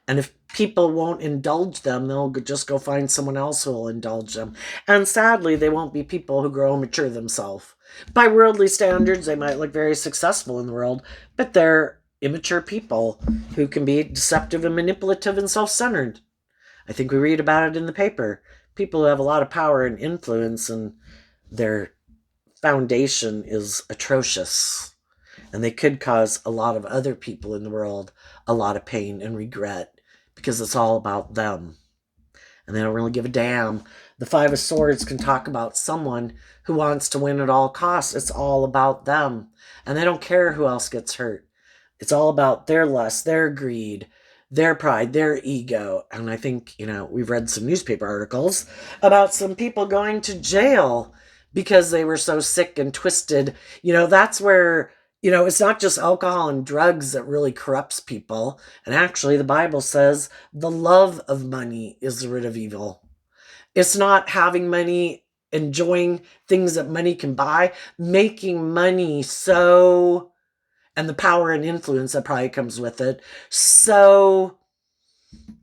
And if people won't indulge them, they'll just go find someone else who will indulge them. And sadly, they won't be people who grow and mature themselves. By worldly standards, they might look very successful in the world, but they're immature people who can be deceptive and manipulative and self-centered. I think we read about it in the paper. People who have a lot of power and influence and their foundation is atrocious. And they could cause a lot of other people in the world a lot of pain and regret because it's all about them. And they don't really give a damn. The Five of Swords can talk about someone who wants to win at all costs. It's all about them. And they don't care who else gets hurt. It's all about their lust, their greed, their pride, their ego. And I think, we've read some newspaper articles about some people going to jail because they were so sick and twisted. That's where, it's not just alcohol and drugs that really corrupts people. And actually, the Bible says the love of money is the root of evil. It's not having money, enjoying things that money can buy, making money and the power and influence that probably comes with it, so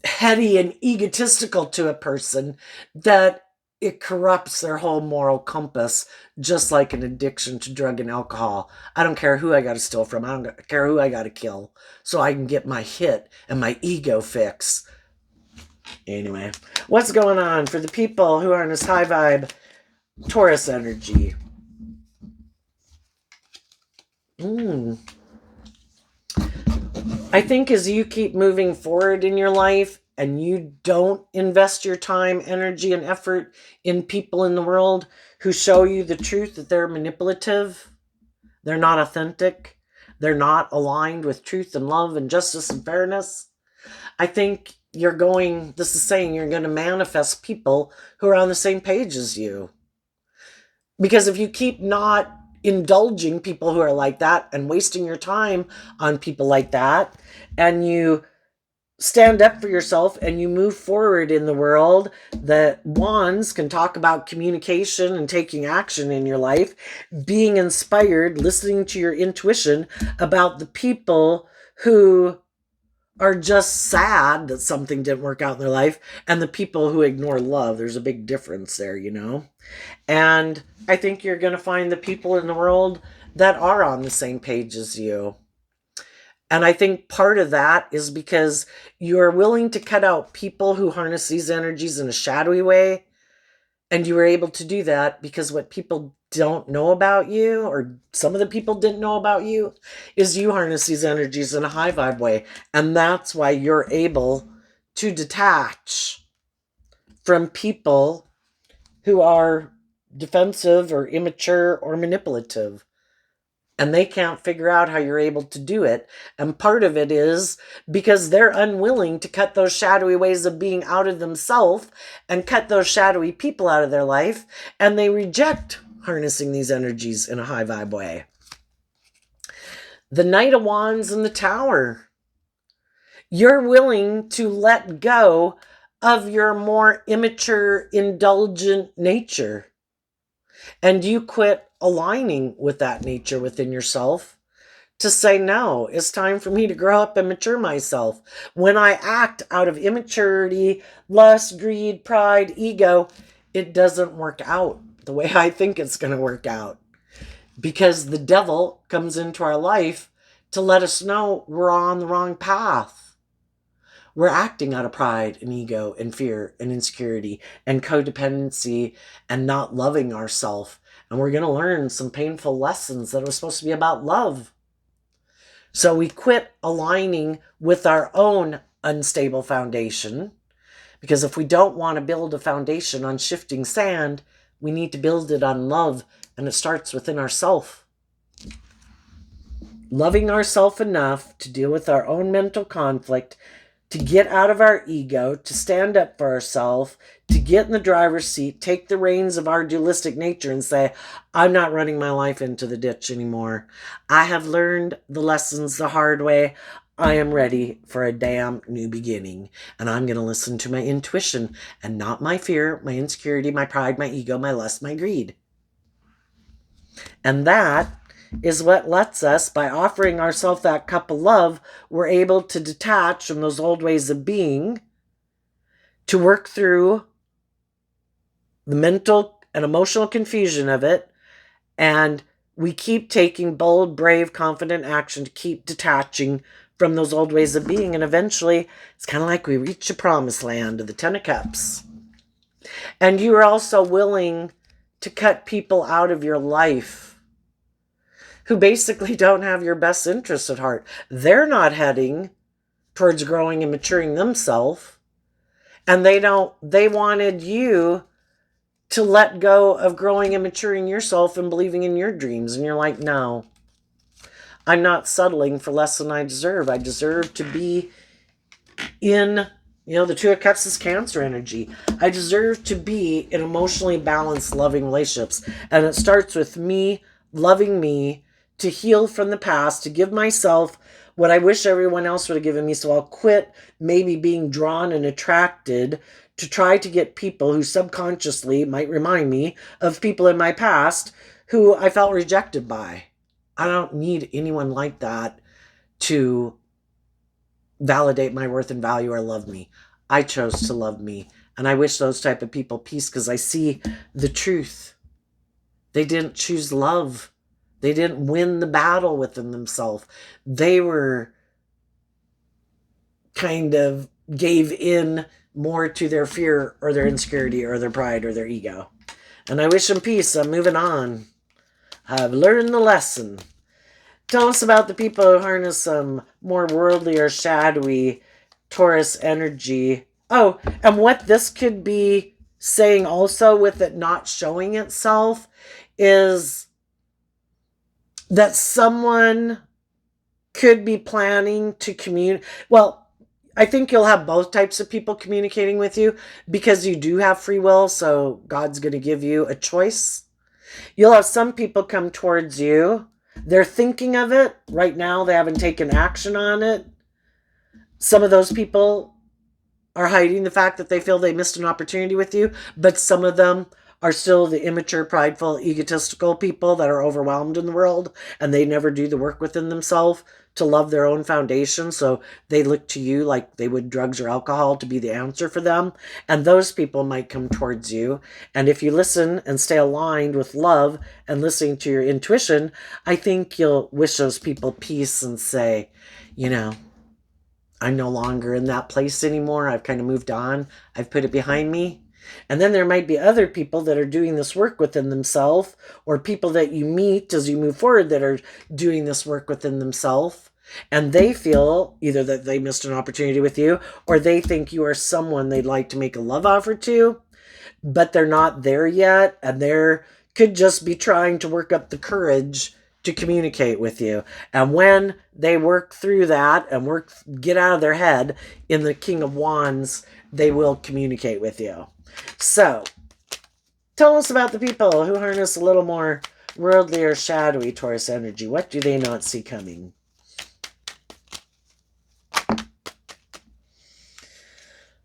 heady and egotistical to a person that it corrupts their whole moral compass, just like an addiction to drug and alcohol. I don't care who I got to steal from. I don't care who I got to kill so I can get my hit and my ego fix. Anyway, what's going on for the people who are in this high vibe Taurus energy? I think as you keep moving forward in your life and you don't invest your time, energy, and effort in people in the world who show you the truth that they're manipulative, they're not authentic, they're not aligned with truth and love and justice and fairness, I think you're going to manifest people who are on the same page as you. Because if you keep not indulging people who are like that and wasting your time on people like that, and you stand up for yourself and you move forward in the world, the wands can talk about communication and taking action in your life, being inspired, listening to your intuition about the people who are just sad that something didn't work out in their life, and the people who ignore love. There's a big difference there, And I think you're going to find the people in the world that are on the same page as you. And I think part of that is because you're willing to cut out people who harness these energies in a shadowy way. And you were able to do that because what people don't know about you, or some of the people didn't know about you, is you harness these energies in a high vibe way. And that's why you're able to detach from people who are defensive or immature or manipulative. And they can't figure out how you're able to do it. And part of it is because they're unwilling to cut those shadowy ways of being out of themselves and cut those shadowy people out of their life. And they reject harnessing these energies in a high vibe way. The Knight of Wands and the Tower. You're willing to let go of your more immature, indulgent nature. And you quit aligning with that nature within yourself to say, no, it's time for me to grow up and mature myself. When I act out of immaturity, lust, greed, pride, ego, it doesn't work out the way I think it's going to work out. Because the devil comes into our life to let us know we're on the wrong path. We're acting out of pride and ego and fear and insecurity and codependency and not loving ourselves. And we're going to learn some painful lessons that are supposed to be about love. So we quit aligning with our own unstable foundation. Because if we don't want to build a foundation on shifting sand, we need to build it on love. And it starts within ourselves. Loving ourselves enough to deal with our own mental conflict, to get out of our ego, to stand up for ourselves, to get in the driver's seat, take the reins of our dualistic nature and say, I'm not running my life into the ditch anymore. I have learned the lessons the hard way. I am ready for a damn new beginning. And I'm going to listen to my intuition and not my fear, my insecurity, my pride, my ego, my lust, my greed. And that is what lets us, by offering ourselves that cup of love, we're able to detach from those old ways of being, to work through the mental and emotional confusion of it, and we keep taking bold, brave, confident action to keep detaching from those old ways of being, and eventually it's kind of like we reach the promised land of the Ten of Cups. And you are also willing to cut people out of your life who basically don't have your best interests at heart. They're not heading towards growing and maturing themselves. And they wanted you to let go of growing and maturing yourself and believing in your dreams. And you're like, no, I'm not settling for less than I deserve. I deserve to be in, the Two of Cups is Cancer energy. I deserve to be in emotionally balanced, loving relationships. And it starts with me loving me, to heal from the past, to give myself what I wish everyone else would have given me. So I'll quit maybe being drawn and attracted to try to get people who subconsciously might remind me of people in my past who I felt rejected by. I don't need anyone like that to validate my worth and value or love me. I chose to love me. And I wish those type of people peace, because I see the truth. They didn't choose love. They didn't win the battle within themselves. They were kind of gave in more to their fear or their insecurity or their pride or their ego. And I wish them peace. I'm moving on. I've learned the lesson. Tell us about the people who harness some more worldly or shadowy Taurus energy. Oh, and what this could be saying also with it not showing itself is that someone could be planning to communicate. Well, I think you'll have both types of people communicating with you, because you do have free will, so God's going to give you a choice. You'll have some people come towards you. They're thinking of it. Right now, they haven't taken action on it. Some of those people are hiding the fact that they feel they missed an opportunity with you, but some of them are still the immature, prideful, egotistical people that are overwhelmed in the world, and they never do the work within themselves to love their own foundation. So they look to you like they would drugs or alcohol to be the answer for them. And those people might come towards you. And if you listen and stay aligned with love and listening to your intuition, I think you'll wish those people peace and say, I'm no longer in that place anymore. I've kind of moved on. I've put it behind me. And then there might be other people that are doing this work within themselves, or people that you meet as you move forward that are doing this work within themselves. And they feel either that they missed an opportunity with you, or they think you are someone they'd like to make a love offer to. but they're not there yet, and they're could just be trying to work up the courage to communicate with you. And when they work through that and get out of their head in the King of Wands, they will communicate with you. So, tell us about the people who harness a little more worldly or shadowy Taurus energy. What do they not see coming?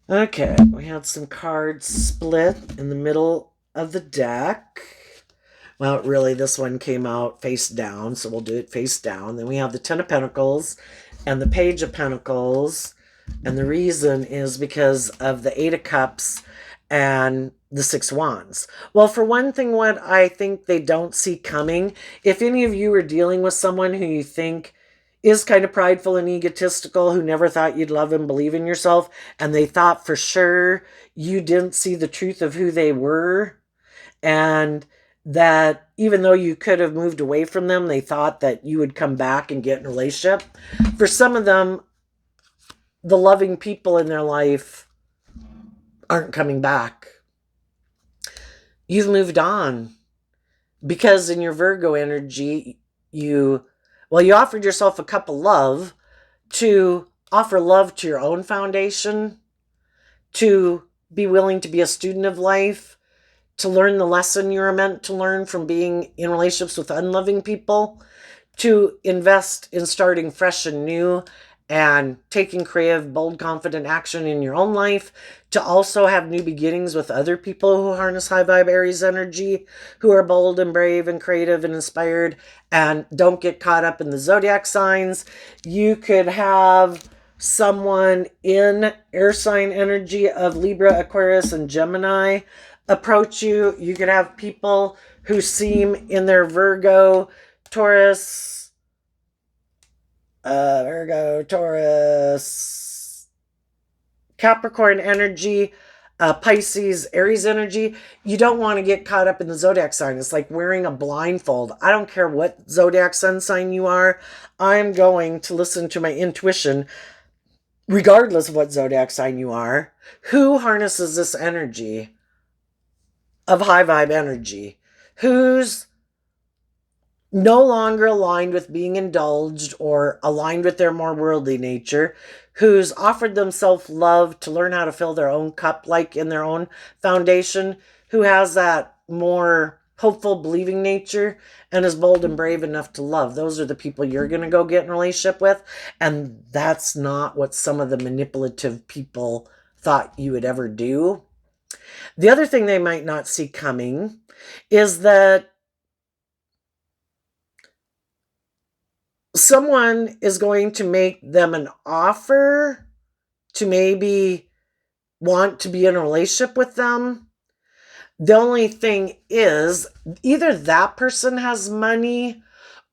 Okay, we had some cards split in the middle of the deck. Well, really, this one came out face down, so we'll do it face down. Then we have the Ten of Pentacles and the Page of Pentacles. And the reason is because of the Eight of Cups and the Six Wands. Well, for one thing, what I think they don't see coming, if any of you are dealing with someone who you think is kind of prideful and egotistical, who never thought you'd love and believe in yourself, and they thought for sure you didn't see the truth of who they were, and that even though you could have moved away from them, they thought that you would come back and get in a relationship. For some of them, the loving people in their life aren't coming back. You've moved on. Because in your Virgo energy, you offered yourself a cup of love to offer love to your own foundation, to be willing to be a student of life, to learn the lesson you're meant to learn from being in relationships with unloving people, to invest in starting fresh and new and taking creative, bold, confident action in your own life, to also have new beginnings with other people who harness high vibe Aries energy, who are bold and brave and creative and inspired, and don't get caught up in the zodiac signs. You could have someone in air sign energy of Libra, Aquarius, and Gemini approach you. You could have people who seem in their Virgo, Taurus, Capricorn energy, Pisces, Aries energy. You don't want to get caught up in the zodiac sign. It's like wearing a blindfold. I don't care what zodiac sun sign you are. I'm going to listen to my intuition, regardless of what zodiac sign you are. Who harnesses this energy of high vibe energy? Who's no longer aligned with being indulged or aligned with their more worldly nature, who's offered themselves love to learn how to fill their own cup, like in their own foundation, who has that more hopeful, believing nature, and is bold and brave enough to love. Those are the people you're going to go get in a relationship with, and that's not what some of the manipulative people thought you would ever do. The other thing they might not see coming is that someone is going to make them an offer to maybe want to be in a relationship with them. The only thing is, either that person has money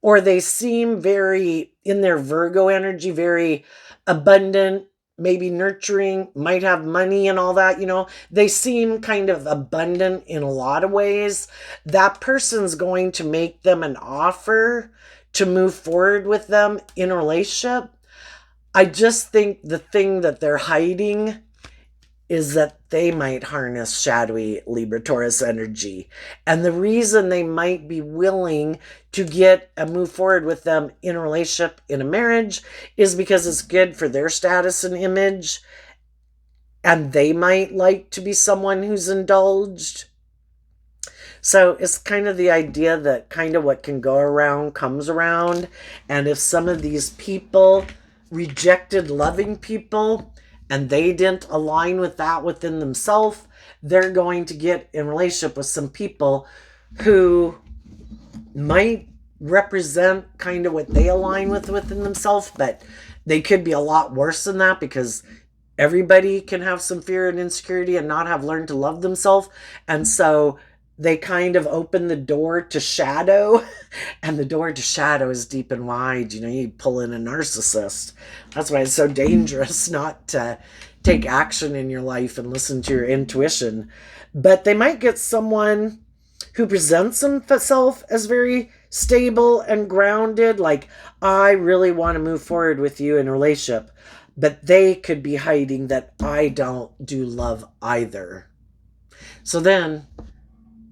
or they seem very, in their Virgo energy, very abundant, maybe nurturing, might have money and all that, they seem kind of abundant in a lot of ways. That person's going to make them an offer to move forward with them in a relationship. I just think the thing that they're hiding is that they might harness shadowy Libra Taurus energy. And the reason they might be willing to get and move forward with them in a relationship, in a marriage, is because it's good for their status and image. And they might like to be someone who's indulged. So it's kind of the idea that kind of what can go around comes around. And if some of these people rejected loving people and they didn't align with that within themselves, they're going to get in relationship with some people who might represent kind of what they align with within themselves, but they could be a lot worse than that, because everybody can have some fear and insecurity and not have learned to love themselves. And so they kind of open the door to shadow, and the door to shadow is deep and wide. You pull in a narcissist. That's why it's so dangerous not to take action in your life and listen to your intuition. But they might get someone who presents himself as very stable and grounded, like, I really want to move forward with you in a relationship. But they could be hiding that I don't do love either. So then,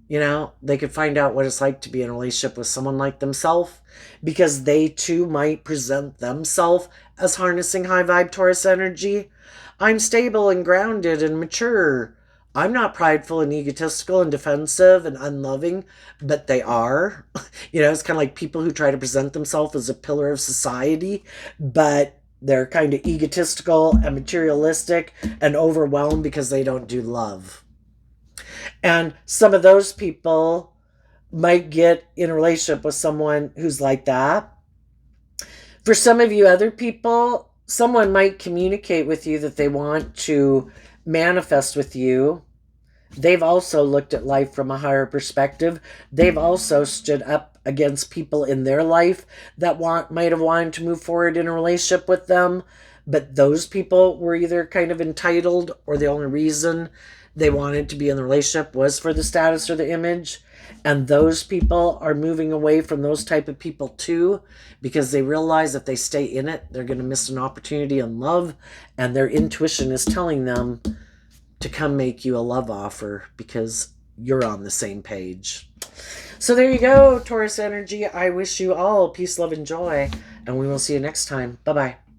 they could find out what it's like to be in a relationship with someone like themselves, because they too might present themselves as harnessing high vibe Taurus energy. I'm stable and grounded and mature. I'm not prideful and egotistical and defensive and unloving, but they are. It's kind of like people who try to present themselves as a pillar of society, but they're kind of egotistical and materialistic and overwhelmed because they don't do love. And some of those people might get in a relationship with someone who's like that. For some of you other people, someone might communicate with you that they want to manifest with you. They've also looked at life from a higher perspective. They've also stood up against people in their life that might have wanted to move forward in a relationship with them. But those people were either kind of entitled, or the only reason they wanted to be in the relationship was for the status or the image. And those people are moving away from those type of people too, because they realize if they stay in it, they're going to miss an opportunity in love. And their intuition is telling them to come make you a love offer because you're on the same page. So there you go, Taurus energy. I wish you all peace, love, and joy. And we will see you next time. Bye-bye.